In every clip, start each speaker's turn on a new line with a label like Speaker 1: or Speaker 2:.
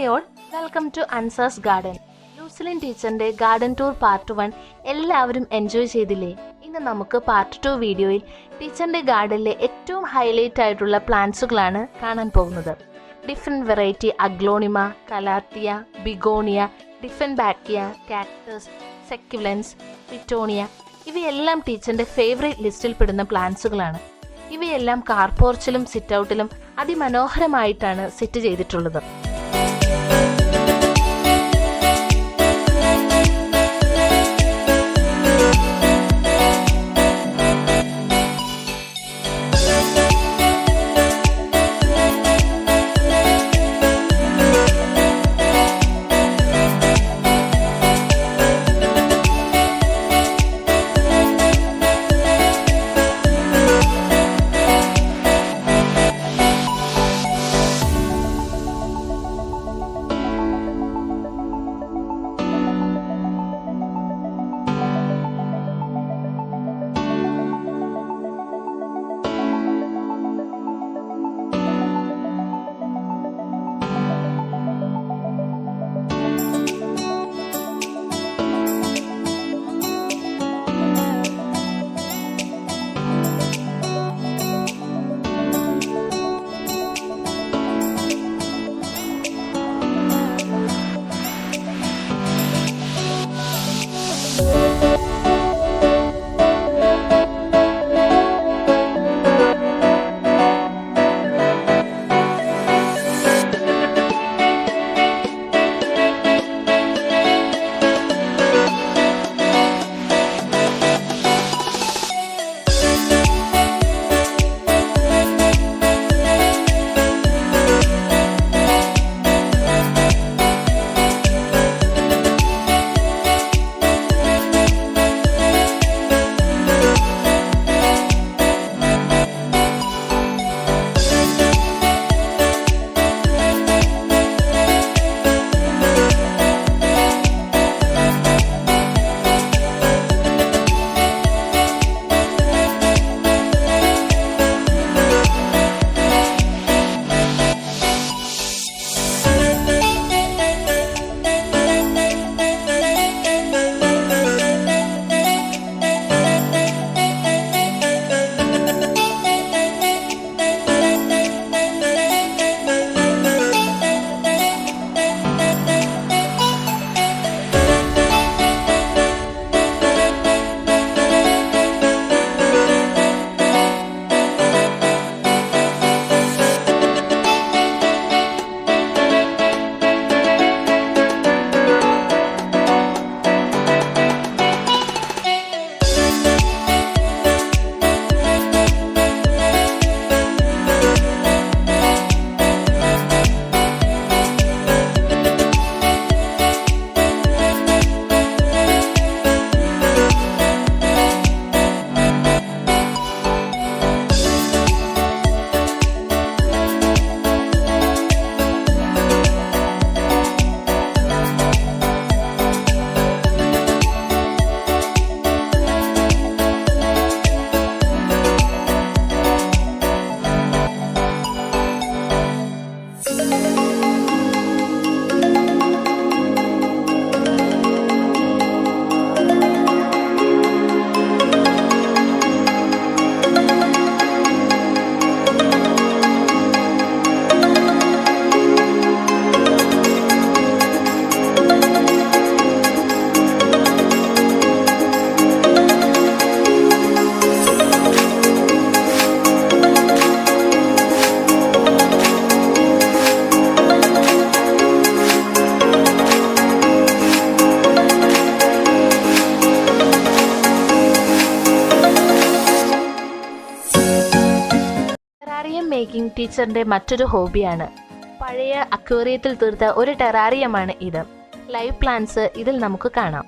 Speaker 1: Hi all, welcome to അൻസാസ് garden. ലൂസിലിൻ ടീച്ചറിന്റെ ഗാർഡൻ ടൂർ പാർട്ട് 1 എല്ലാവരും എൻജോയ് ചെയ്തില്ലേ? ഇന്ന് നമുക്ക് പാർട്ട് 2 വീഡിയോയിൽ ടീച്ചറിന്റെ ഗാർഡനിലെ ഏറ്റവും ഹൈലൈറ്റ് ആയിട്ടുള്ള പ്ലാന്റ്സുകളാണ് കാണാൻ പോകുന്നത്. Different variety aglaonema, calathea, begonia, dieffenbachia, cactus, succulents, fittonia ഇവയെല്ലാം ടീച്ചറിന്റെ ഫേവറേറ്റ് ലിസ്റ്റിൽ പെടുന്ന പ്ലാന്റ്സുകളാണ്. ഇവയെല്ലാം കാർപോർച്ചിലും സിറ്റ് ഔട്ടിലും അതിമനോഹരമായിട്ടാണ് സെറ്റ് ചെയ്തിട്ടുള്ളത്. മേക്കിംഗ് ടീച്ചറിന്റെ മറ്റൊരു ഹോബിയാണ്. പഴയ അക്വേറിയത്തിൽ തീർത്ത ഒരു ടെറാറിയമാണ് ഇത്. ലൈവ് പ്ലാന്റ്സ് ഇതിൽ നമുക്ക് കാണാം.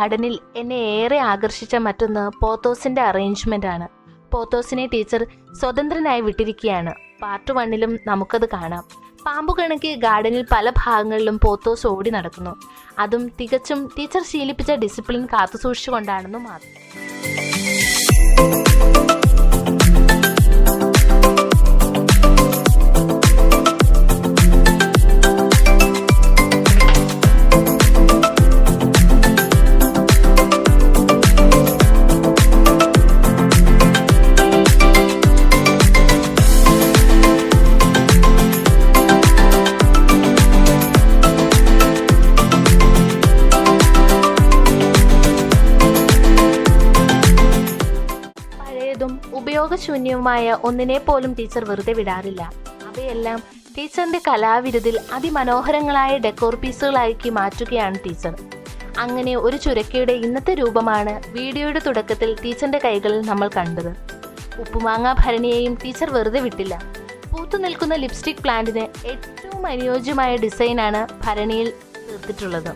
Speaker 1: ഗാർഡനിൽ എന്നെ ഏറെ ആകർഷിച്ച മറ്റൊന്ന് പോത്തോസിന്റെ അറേഞ്ച്മെന്റ് ആണ്. പോത്തോസിനെ ടീച്ചർ സ്വതന്ത്രനായി വിട്ടിരിക്കുകയാണ്. പാർട്ട് 1ലും നമുക്കത് കാണാം. പാമ്പു കണക്ക് ഗാർഡനിൽ പല ഭാഗങ്ങളിലും പോത്തോസ് ഓടി നടക്കുന്നു. അതും തികച്ചും ടീച്ചർ ശീലിപ്പിച്ച ഡിസിപ്ലിൻ കാത്തുസൂക്ഷിച്ചുകൊണ്ടാണെന്ന് മാത്രം. ഉപയോഗശൂന്യവുമായ ഒന്നിനെ പോലും ടീച്ചർ വെറുതെ വിടാറില്ല. അവയെല്ലാം ടീച്ചറിന്റെ കലാവിരുതിൽ അതിമനോഹരങ്ങളായ ഡെക്കോർ പീസുകളാക്കി മാറ്റുകയാണ് ടീച്ചർ. അങ്ങനെ ഒരു ചുരക്കയുടെ ഇന്നത്തെ രൂപമാണ് വീഡിയോയുടെ തുടക്കത്തിൽ ടീച്ചറിന്റെ കൈകളിൽ നമ്മൾ കണ്ടത്. ഉപ്പുമാങ്ങ ഭരണിയെയും ടീച്ചർ വെറുതെ വിട്ടില്ല. പൂത്തു നിൽക്കുന്ന ലിപ്സ്റ്റിക് പ്ലാന്റിന് ഏറ്റവും അനുയോജ്യമായ ഡിസൈനാണ് ഭരണിയിൽ തീർത്തിട്ടുള്ളത്.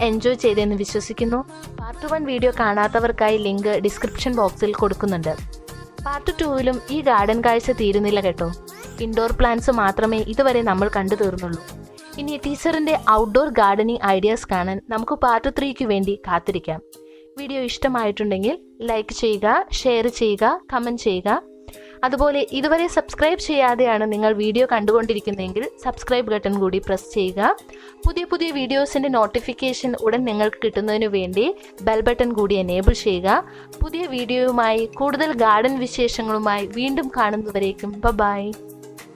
Speaker 1: എൻജോയ് ചെയ്തെന്ന് വിശ്വസിക്കുന്നു. പാർട്ട് 1 വീഡിയോ കാണാത്തവർക്കായി ലിങ്ക് ഡിസ്ക്രിപ്ഷൻ ബോക്സിൽ കൊടുക്കുന്നുണ്ട്. പാർട്ട് 2ലും ഈ ഗാർഡൻ കാഴ്ച തീരുന്നില്ല കേട്ടോ. ഇൻഡോർ പ്ലാന്റ്സ് മാത്രമേ ഇതുവരെ നമ്മൾ കണ്ടു തീർന്നുള്ളൂ. ഇനി ടീച്ചറിന്റെ ഔട്ട്ഡോർ ഗാർഡനിങ് ഐഡിയാസ് കാണാൻ നമുക്ക് പാർട്ട് 3ക്ക് വേണ്ടി കാത്തിരിക്കാം. വീഡിയോ ഇഷ്ടമായിട്ടുണ്ടെങ്കിൽ ലൈക്ക് ചെയ്യുക, ഷെയർ ചെയ്യുക, കമൻറ്റ് ചെയ്യുക. അതുപോലെ ഇതുവരെ സബ്സ്ക്രൈബ് ചെയ്യാതെയാണ് നിങ്ങൾ വീഡിയോ കണ്ടുകൊണ്ടിരിക്കുന്നതെങ്കിൽ സബ്സ്ക്രൈബ് ബട്ടൺ കൂടി പ്രസ് ചെയ്യുക. പുതിയ പുതിയ വീഡിയോസിൻ്റെ നോട്ടിഫിക്കേഷൻ ഉടൻ നിങ്ങൾക്ക് കിട്ടുന്നതിന് വേണ്ടി ബെൽ ബട്ടൺ കൂടി എനേബിൾ ചെയ്യുക. പുതിയ വീഡിയോയുമായി കൂടുതൽ ഗാർഡൻ വിശേഷങ്ങളുമായി വീണ്ടും കാണുന്നതുവരേക്കും ബൈ.